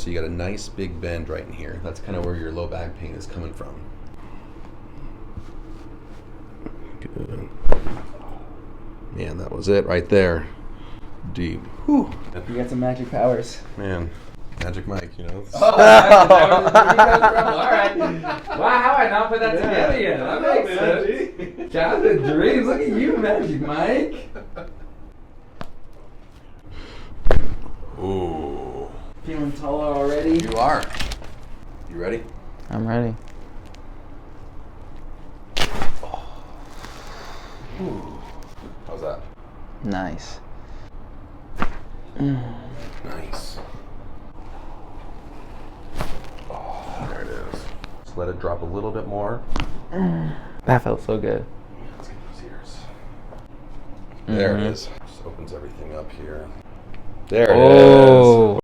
So you got a nice big bend right in here. That's kind of where your low back pain is coming from. Good. Man, that was it right there. Deep. Whew. You got some magic powers. Man, Magic Mike, you know. Oh, all right. Wow, how I not put that together yet? That makes sense. Childhood dreams. Look at you, Magic Mike. Ooh. Feeling taller already? You are. You ready? I'm ready. Ooh. How's that? Nice. Nice. Oh, there it is. Just let it drop a little bit more. That felt so good. Let's get those ears. There it is. Just opens everything up here. There it is.